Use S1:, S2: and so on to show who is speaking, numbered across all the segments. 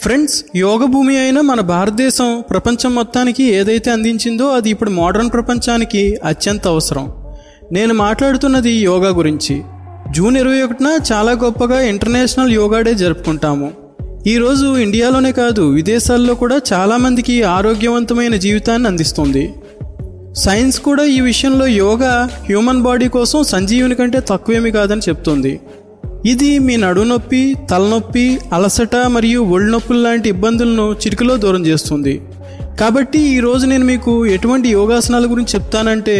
S1: Friends, యోగ భూమి అయిన మన భారతదేశం ప్రపంచం మొత్తానికి ఏదైతే అందించిందో అది ఇప్పుడు మోడర్న్ ప్రపంచానికి అత్యంత అవసరం. నేను మాట్లాడుతున్నది యోగా గురించి. జూన్ 21న చాలా గొప్పగా ఇంటర్నేషనల్ యోగా డే జరుపుకుంటాము. ఈరోజు ఇండియాలోనే కాదు, విదేశాల్లో కూడా చాలామందికి ఆరోగ్యవంతమైన జీవితాన్ని అందిస్తుంది. సైన్స్ కూడా ఈ విషయంలో యోగా హ్యూమన్ బాడీ కోసం సంజీవుని కంటే తక్కువేమీ కాదని చెప్తుంది. ఇది మీ నడునొప్పి, తలనొప్పి, అలసట మరియు ఒళ్ళు నొప్పులు లాంటి ఇబ్బందులను చిటికలో దూరం చేస్తుంది. కాబట్టి ఈరోజు నేను మీకు ఎటువంటి యోగాసనాల గురించి చెప్తానంటే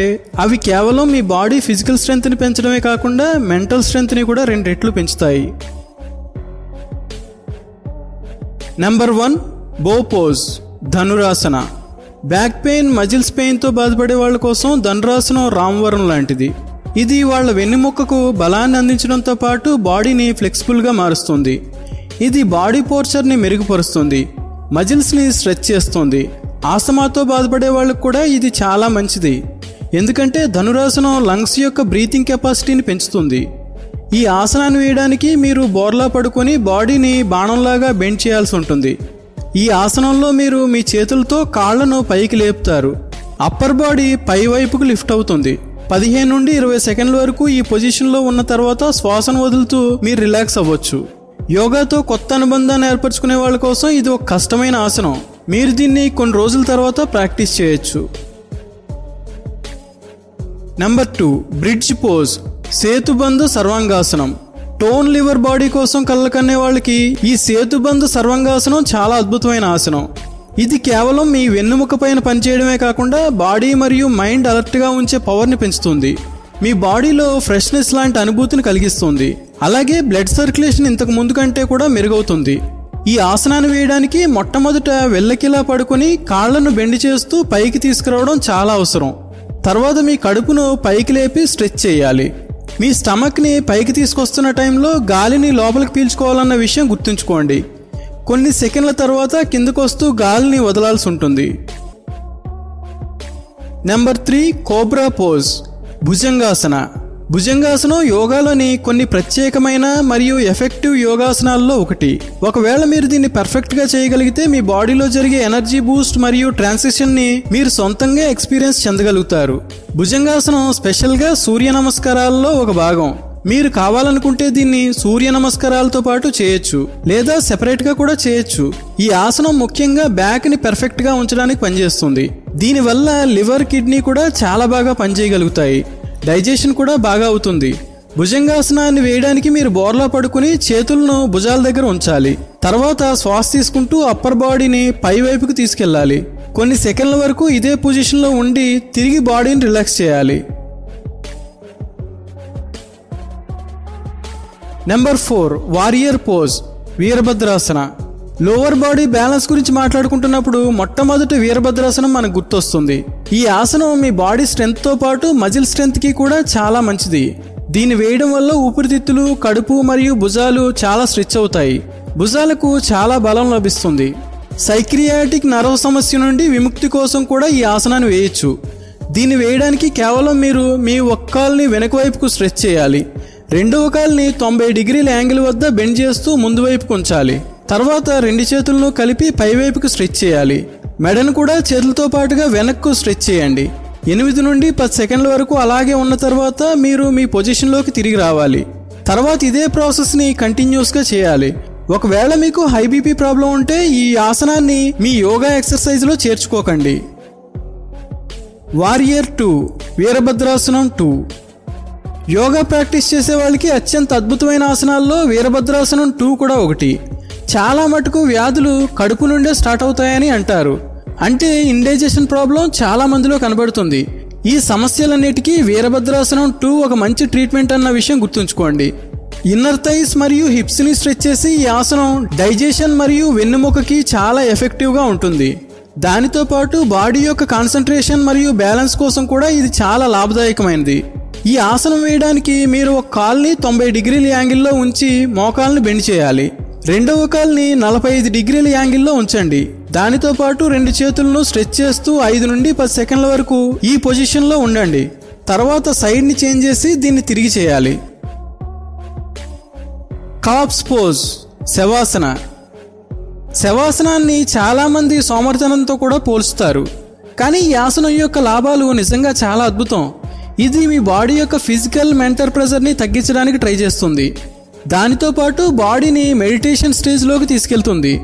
S1: అవి కేవలం మీ బాడీ ఫిజికల్ స్ట్రెంగ్త్ని పెంచడమే కాకుండా మెంటల్ స్ట్రెంగ్త్ని కూడా 2 రెట్లు పెంచుతాయి. Number 1, bow pose, Dhanurasana. Back pain, muscles పెయిన్తో బాధపడే వాళ్ళ కోసం ధనురాసనం రామవరం లాంటిది. ఇది వాళ్ళ వెన్నెముకకు బలాన్ని అందించడంతో పాటు బాడీని ఫ్లెక్సిబుల్గా మారుస్తుంది. ఇది బాడీ పోర్చర్ని మెరుగుపరుస్తుంది, మజిల్స్ని స్ట్రెచ్ చేస్తుంది. ఆస్తమాతో బాధపడే వాళ్ళకు కూడా ఇది చాలా మంచిది, ఎందుకంటే ధనురాసనం లంగ్స్ యొక్క బ్రీతింగ్ కెపాసిటీని పెంచుతుంది. ఈ ఆసనాన్ని వేయడానికి మీరు బోర్లా పడుకొని బాడీని బాణంలాగా బెండ్ చేయాల్సి ఉంటుంది. ఈ ఆసనంలో మీరు మీ చేతులతో కాళ్లను పైకి లేపుతారు. అప్పర్ బాడీ పై వైపుకు లిఫ్ట్ అవుతుంది. 15 నుండి 20 సెకండ్ల వరకు ఈ పొజిషన్లో ఉన్న తర్వాత శ్వాసను వదులుతూ మీరు రిలాక్స్ అవ్వచ్చు. యోగాతో కొత్త అనుబంధాన్ని ఏర్పరచుకునే వాళ్ళ కోసం ఇది ఒక కష్టమైన ఆసనం. మీరు దీన్ని కొన్ని రోజుల తర్వాత ప్రాక్టీస్ చేయొచ్చు. Number 2, bridge pose, Setubandha Sarvangasana. Tone liver body కోసం కళ్ళకన్నే వాళ్ళకి ఈ సేతుబంధ సర్వాంగాసనం చాలా అద్భుతమైన ఆసనం. ఇది కేవలం మీ వెన్నెముక పైన పనిచేయడమే కాకుండా బాడీ మరియు మైండ్ అలర్ట్గా ఉంచే పవర్ని పెంచుతుంది. మీ బాడీలో ఫ్రెష్నెస్ లాంటి అనుభూతిని కలిగిస్తుంది. అలాగే బ్లడ్ సర్క్యులేషన్ ఇంతకు ముందు కంటే కూడా మెరుగవుతుంది. ఈ ఆసనాన్ని వేయడానికి మొట్టమొదట వెల్లకిలా పడుకొని కాళ్లను బెండ్ చేస్తూ పైకి తీసుకురావడం చాలా అవసరం. తర్వాత మీ కడుపును పైకి లేపి స్ట్రెచ్ చేయాలి. మీ స్టమక్ని పైకి తీసుకొస్తున్న టైంలో గాలిని లోపలికి పీల్చుకోవాలన్న విషయం గుర్తుంచుకోండి. కొన్ని సెకండ్ల తర్వాత కిందకు వస్తూ గాలిని వదలాల్సి ఉంటుంది. Number 3, cobra pose, Bhujangasana. Bhujangasana యోగాలోని కొన్ని ప్రత్యేకమైన మరియు ఎఫెక్టివ్ యోగాసనాల్లో ఒకటి. ఒకవేళ మీరు దీన్ని పర్ఫెక్ట్గా చేయగలిగితే మీ బాడీలో జరిగే ఎనర్జీ బూస్ట్ మరియు ట్రాన్సిషన్ని మీరు సొంతంగా ఎక్స్పీరియన్స్ చెందగలుగుతారు. భుజంగాసనం స్పెషల్గా సూర్య నమస్కారాల్లో ఒక భాగం. మీరు కావాలనుకుంటే దీన్ని సూర్య నమస్కారాలతో పాటు చేయొచ్చు, లేదా సెపరేట్గా కూడా చేయొచ్చు. ఈ ఆసనం ముఖ్యంగా బ్యాక్ని పర్ఫెక్ట్గా ఉంచడానికి పనిచేస్తుంది. దీనివల్ల లివర్, కిడ్నీ కూడా చాలా బాగా పనిచేయగలుగుతాయి. డైజెషన్ కూడా బాగా అవుతుంది. భుజంగాసనాన్ని వేయడానికి మీరు బోర్లా పడుకుని చేతులను భుజాల దగ్గర ఉంచాలి. తర్వాత శ్వాస తీసుకుంటూ అప్పర్ బాడీని పై వైపుకు తీసుకెళ్ళాలి. కొన్ని సెకండ్ల వరకు ఇదే పొజిషన్లో ఉండి తిరిగి బాడీని రిలాక్స్ చేయాలి. Number 4, warrior pose, Virabhadrasana. Lower body balance గురించి మాట్లాడుకుంటున్నప్పుడు మొట్టమొదటి వీరభద్రాసనం మనకు గుర్తొస్తుంది. ఈ ఆసనం మీ బాడీ స్ట్రెంగ్త్తో పాటు మజిల్ స్ట్రెంగ్త్కి కూడా చాలా మంచిది. దీన్ని వేయడం వల్ల ఊపిరితిత్తులు, కడుపు మరియు భుజాలు చాలా స్ట్రెచ్ అవుతాయి. భుజాలకు చాలా బలం లభిస్తుంది. సైక్రియాటిక్ నర్వ్ సమస్య నుండి విముక్తి కోసం కూడా ఈ ఆసనాన్ని వేయచ్చు. దీన్ని వేయడానికి కేవలం మీరు మీ ఒక కాల్ని వెనక వైపుకు స్ట్రెచ్ చేయాలి. రెండవ కాల్ని 90 డిగ్రీల యాంగిల్ వద్ద బెండ్ చేస్తూ ముందు వైపుకు ఉంచాలి. తర్వాత 2 చేతులను కలిపి పై వైపుకు స్ట్రెచ్ చేయాలి. మెడను కూడా చేతులతో పాటుగా వెనక్కు స్ట్రెచ్ చేయండి. 8 నుండి 10 సెకండ్ల వరకు అలాగే ఉన్న తర్వాత మీరు మీ పొజిషన్లోకి తిరిగి రావాలి. తర్వాత ఇదే ప్రాసెస్ని కంటిన్యూస్గా చేయాలి. ఒకవేళ మీకు హై బీపీ ప్రాబ్లం ఉంటే ఈ ఆసనాన్ని మీ యోగా ఎక్సర్సైజ్లో చేర్చుకోకండి. వారియర్ 2, వీరభద్రాసనం 2. యోగా ప్రాక్టీస్ చేసే వాళ్ళకి అత్యంత అద్భుతమైన ఆసనాల్లో వీరభద్రాసనం 2 కూడా ఒకటి. చాలా మటుకు వ్యాధులు కడుపు నుండే స్టార్ట్ అవుతాయని అంటారు. అంటే ఇండైజెషన్ ప్రాబ్లం చాలా మందిలో కనబడుతుంది. ఈ సమస్యలన్నిటికీ వీరభద్రాసనం 2 ఒక మంచి ట్రీట్మెంట్ అన్న విషయం గుర్తుంచుకోండి. ఇన్నర్ థైస్ మరియు హిప్స్ని స్ట్రెచ్ చేసి ఈ ఆసనం డైజెషన్ మరియు వెన్నెముకకి చాలా ఎఫెక్టివ్గా ఉంటుంది. దానితో పాటు బాడీ యొక్క కాన్సన్ట్రేషన్ మరియు బ్యాలెన్స్ కోసం కూడా ఇది చాలా లాభదాయకమైనది. ఈ ఆసనం వేయడానికి మీరు ఒక కాల్ని 90 డిగ్రీల యాంగిల్లో ఉంచి మోకాల్ని బెండ్ చేయాలి. రెండవ కాల్ని 45 డిగ్రీల యాంగిల్లో ఉంచండి. దానితో పాటు 2 చేతులను స్ట్రెచ్ చేస్తూ 5 నుండి 10 సెకండ్ల వరకు ఈ పొజిషన్లో ఉండండి. తర్వాత సైడ్ని చేంజ్ చేసి దీన్ని తిరిగి చేయాలి. Caps pose, శవాసన. శవాసనాన్ని చాలామంది సోమర్తనంతో కూడా పోల్చుతారు, కానీ ఈ ఆసనం యొక్క లాభాలు నిజంగా చాలా అద్భుతం. ఇది మీ బాడీ యొక్క ఫిజికల్ మెంటల్ ప్రెషర్ని తగ్గించడానికి ట్రై చేస్తుంది. దానితో పాటు బాడీని మెడిటేషన్ స్టేజ్లోకి తీసుకెళ్తుంది.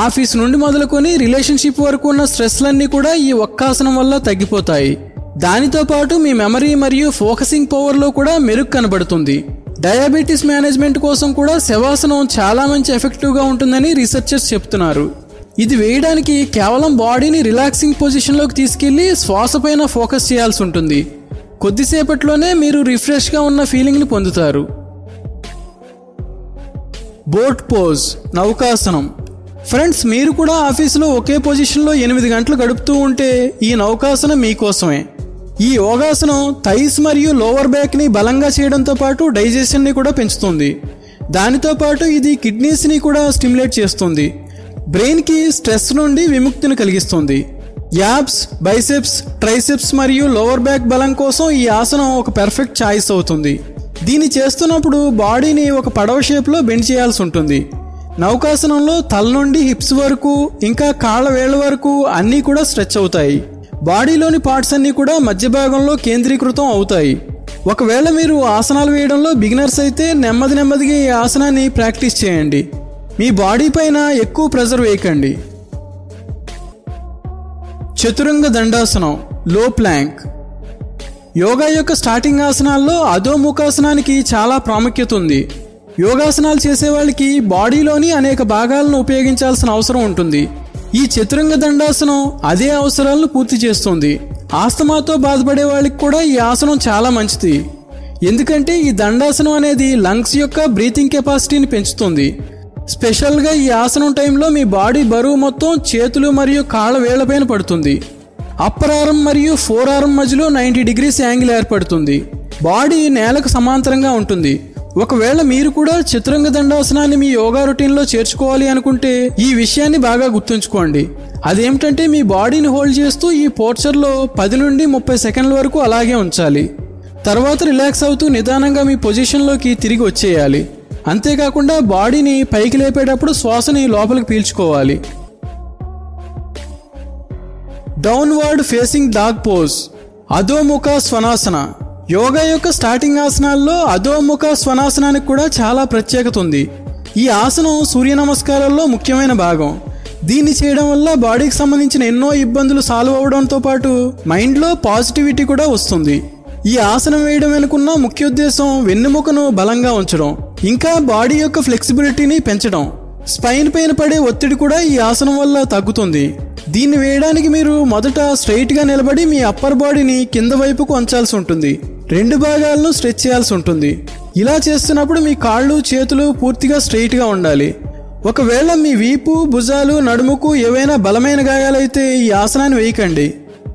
S1: ఆఫీస్ నుండి మొదలుకొని రిలేషన్షిప్ వరకు ఉన్న స్ట్రెస్లన్నీ కూడా ఈ ఒక్క ఆసనం వల్ల తగ్గిపోతాయి. దానితో పాటు మీ మెమరీ మరియు ఫోకసింగ్ పవర్లో కూడా మెరుగు కనబడుతుంది. డయాబెటీస్ మేనేజ్మెంట్ కోసం కూడా శవాసనం చాలా మంచి ఎఫెక్టివ్గా ఉంటుందని రీసెర్చర్స్ చెప్తున్నారు. ఇది వేయడానికి కేవలం బాడీని రిలాక్సింగ్ పొజిషన్లోకి తీసుకెళ్లి శ్వాస పైన ఫోకస్ చేయాల్సి ఉంటుంది. కొద్దిసేపట్లోనే మీరు రిఫ్రెష్గా ఉన్న ఫీలింగ్ని పొందుతారు. Boat pose, నౌకాసనం. ఫ్రెండ్స్, మీరు కూడా ఆఫీసులో ఒకే పొజిషన్లో 8 గంటలు గడుపుతూ ఉంటే ఈ నౌకాసనం మీకోసమే. ఈ యోగాసనం థైస్ మరియు లోవర్ బ్యాక్ని బలంగా చేయడంతో పాటు డైజెషన్ని కూడా పెంచుతుంది. దానితో పాటు ఇది కిడ్నీస్ని కూడా స్టిమ్యులేట్ చేస్తుంది. బ్రెయిన్కి స్ట్రెస్ నుండి విముక్తిని కలిగిస్తుంది. యాబ్స్, బైసెప్స్, ట్రైసెప్స్ మరియు లోవర్ బ్యాక్ బలం కోసం ఈ ఆసనం ఒక పర్ఫెక్ట్ చాయిస్ అవుతుంది. దీన్ని చేస్తున్నప్పుడు బాడీని ఒక పడవ షేప్లో బెండ్ చేయాల్సి ఉంటుంది. నౌకాసనంలో తల నుండి హిప్స్ వరకు ఇంకా కాళ్ళ వేళ్ళ వరకు అన్నీ కూడా స్ట్రెచ్ అవుతాయి. బాడీలోని పార్ట్స్ అన్నీ కూడా మధ్య భాగంలో కేంద్రీకృతం అవుతాయి. ఒకవేళ మీరు ఆసనాలు వేయడంలో బిగినర్స్ అయితే నెమ్మదిగా ఈ ఆసనాన్ని ప్రాక్టీస్ చేయండి. మీ బాడీ పైన ఎక్కువ ప్రెజర్ వేయకండి. చతురంగ దండాసనం, లో ప్లాంక్. యోగా యొక్క స్టార్టింగ్ ఆసనాల్లో అధోముఖాసనానికి చాలా ప్రాముఖ్యత ఉంది. యోగాసనాలు చేసే వాళ్ళకి బాడీలోని అనేక భాగాలను ఉపయోగించాల్సిన అవసరం ఉంటుంది. ఈ చతురంగ దండాసనం అదే అవసరాలను పూర్తి చేస్తుంది. ఆస్తమాతో బాధపడే వాళ్ళకి కూడా ఈ ఆసనం చాలా మంచిది. ఎందుకంటే ఈ దండాసనం అనేది లంగ్స్ యొక్క బ్రీతింగ్ కెపాసిటీని పెంచుతుంది. స్పెషల్గా ఈ ఆసనం టైంలో మీ బాడీ బరువు మొత్తం చేతులు మరియు కాళ్ళ వేళ్లపైన పడుతుంది. అప్పర్ ఆర్మ్ మరియు ఫోర్ ఆర్మ్ మధ్యలో 90 degrees యాంగిల్ ఏర్పడుతుంది. బాడీ నేలకు సమాంతరంగా ఉంటుంది. ఒకవేళ మీరు కూడా చతురంగ దండాసనాన్ని మీ యోగా రొటీన్లో చేర్చుకోవాలి అనుకుంటే ఈ విషయాన్ని బాగా గుర్తుంచుకోండి. అదేమిటంటే మీ బాడీని హోల్డ్ చేస్తూ ఈ పోస్చర్లో 10 నుండి 30 సెకండ్ల వరకు అలాగే ఉంచాలి. తర్వాత రిలాక్స్ అవుతూ నిదానంగా మీ పొజిషన్లోకి తిరిగి వచ్చేయాలి. అంతేకాకుండా బాడీని పైకి లేపేటప్పుడు శ్వాసని లోపలికి పీల్చుకోవాలి. Downward facing dog pose, Adhomukha Svanasana. Yoga యొక్క స్టార్టింగ్ ఆసనాల్లో అధోముఖ స్వనాసనానికి కూడా చాలా ప్రత్యేకత ఉంది. ఈ ఆసనం సూర్య నమస్కారాల్లో ముఖ్యమైన భాగం. దీన్ని చేయడం వల్ల బాడీకి సంబంధించిన ఎన్నో ఇబ్బందులు సాల్వ్ అవడంతో పాటు మైండ్లో పాజిటివిటీ కూడా వస్తుంది. ఈ ఆసనం వేయడం వెనుకున్న ముఖ్య ఉద్దేశం వెన్నెముకను బలంగా ఉంచడం, ఇంకా బాడీ యొక్క ఫ్లెక్సిబిలిటీని పెంచడం. స్పైన్ పైన పడే ఒత్తిడి కూడా ఈ ఆసనం వల్ల తగ్గుతుంది. దీన్ని వేయడానికి మీరు మొదట స్ట్రైట్గా నిలబడి మీ అప్పర్ బాడీని కింద వైపుకు వంచాల్సి ఉంటుంది. 2 భాగాలను స్ట్రెచ్ చేయాల్సి ఉంటుంది. ఇలా చేస్తున్నప్పుడు మీ కాళ్ళు చేతులు పూర్తిగా స్ట్రైట్గా ఉండాలి. ఒకవేళ మీ వీపు, భుజాలు, నడుముకు ఏవైనా బలమైన గాయాలైతే ఈ ఆసనాన్ని వేయకండి.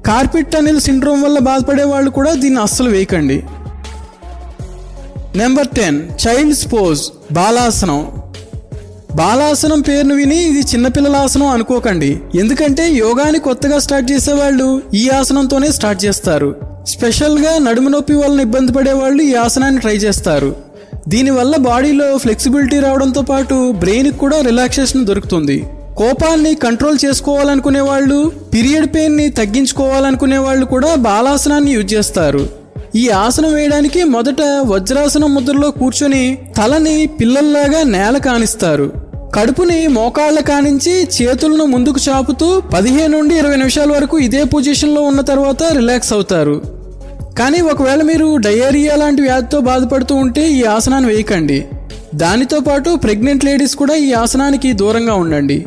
S1: కార్పిట్ టనెల్ సిండ్రోమ్ వల్ల బాధపడే వాళ్ళు కూడా దీన్ని అస్సలు వేయకండి. నెంబర్ 10, చైల్డ్స్ పోజ్, బాలాసనం. బాలాసనం పేరును విని ఇది చిన్నపిల్లల ఆసనం అనుకోకండి. ఎందుకంటే యోగాని కొత్తగా స్టార్ట్ చేసేవాళ్ళు ఈ ఆసనంతోనే స్టార్ట్ చేస్తారు. స్పెషల్గా నడుము నొప్పి వలన ఇబ్బంది పడే వాళ్ళు ఈ ఆసనాన్ని ట్రై చేస్తారు. దీనివల్ల బాడీలో ఫ్లెక్సిబిలిటీ రావడంతో పాటు బ్రెయిన్కి కూడా రిలాక్సేషన్ దొరుకుతుంది. కోపాన్ని కంట్రోల్ చేసుకోవాలనుకునే వాళ్ళు, పీరియడ్ పెయిన్ని తగ్గించుకోవాలనుకునే వాళ్ళు కూడా బాలాసనాన్ని యూజ్ చేస్తారు. ఈ ఆసనం వేయడానికి మొదట వజ్రాసనం ముద్రలో కూర్చొని తలని పిల్లల్లాగా నేల కానిస్తారు. కడుపుని మోకాళ్ళ కానించి చేతులను ముందుకు చాపుతూ 15 నుండి 20 నిమిషాల వరకు ఇదే పొజిషన్లో ఉన్న తర్వాత రిలాక్స్ అవుతారు. కానీ ఒకవేళ మీరు డయేరియా లాంటి వ్యాధితో బాధపడుతూ ఉంటే ఈ ఆసనాన్ని వేయకండి. దానితో పాటు ప్రెగ్నెంట్ లేడీస్ కూడా ఈ ఆసనానికి దూరంగా ఉండండి.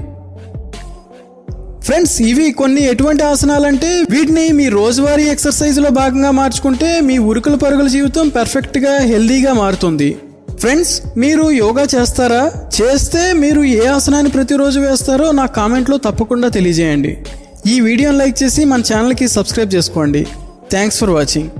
S1: ఫ్రెండ్స్, ఇవి కొన్ని ఎటువంటి ఆసనాలంటే వీటిని మీ రోజువారీ ఎక్సర్సైజ్లో భాగంగా మార్చుకుంటే మీ ఉరుకుల పరుగుల జీవితం పర్ఫెక్ట్గా హెల్దీగా మారుతుంది. ఫ్రెండ్స్, మీరు యోగా చేస్తారా? చేస్తే మీరు ఏ ఆసనాన్ని ప్రతిరోజు వేస్తారో నా కామెంట్లో తప్పకుండా తెలియజేయండి. ఈ వీడియోని లైక్ చేసి మన ఛానల్కి సబ్స్క్రైబ్ చేసుకోండి. Thanks for watching.